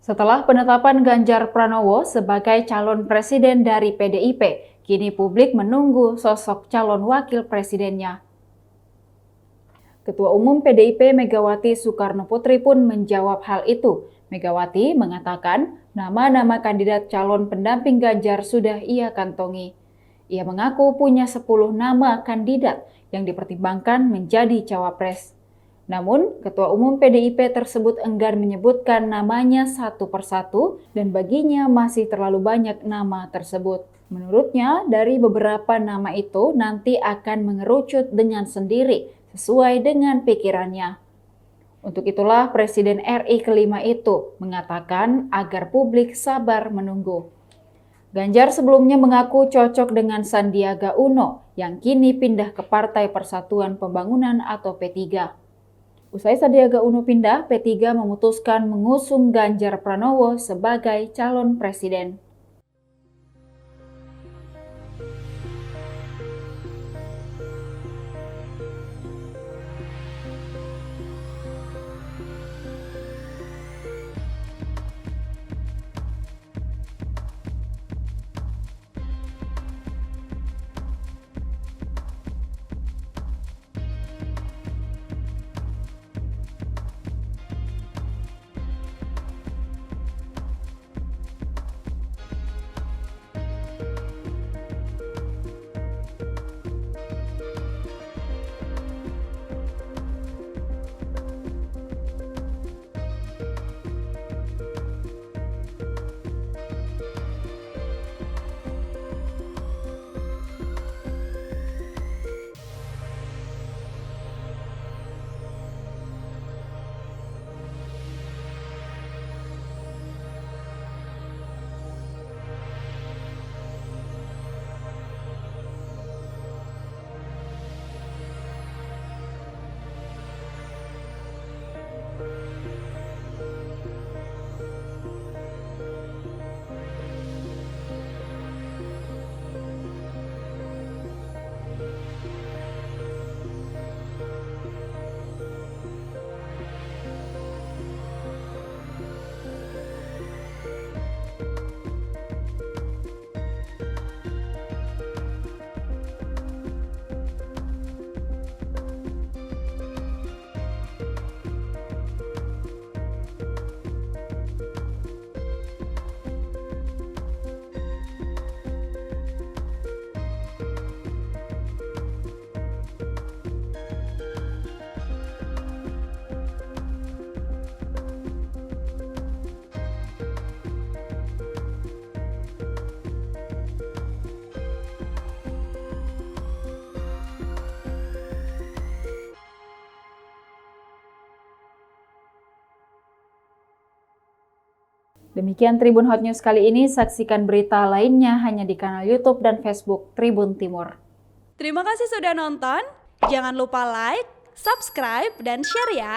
Setelah penetapan Ganjar Pranowo sebagai calon presiden dari PDIP, kini publik menunggu sosok calon wakil presidennya. Ketua Umum PDIP Megawati Soekarnoputri pun menjawab hal itu. Megawati mengatakan nama-nama kandidat calon pendamping Ganjar sudah ia kantongi. Ia mengaku punya 10 nama kandidat yang dipertimbangkan menjadi cawapres. Namun, Ketua Umum PDIP tersebut enggan menyebutkan namanya satu persatu dan baginya masih terlalu banyak nama tersebut. Menurutnya, dari beberapa nama itu nanti akan mengerucut dengan sendiri sesuai dengan pikirannya. Untuk itulah Presiden RI kelima itu mengatakan agar publik sabar menunggu. Ganjar sebelumnya mengaku cocok dengan Sandiaga Uno yang kini pindah ke Partai Persatuan Pembangunan atau P3. Usai Sandiaga Uno pindah, P3 memutuskan mengusung Ganjar Pranowo sebagai calon presiden. Demikian Tribun Hot News kali ini, saksikan berita lainnya hanya di kanal YouTube dan Facebook Tribun Timur. Terima kasih sudah nonton, jangan lupa like, subscribe, dan share ya!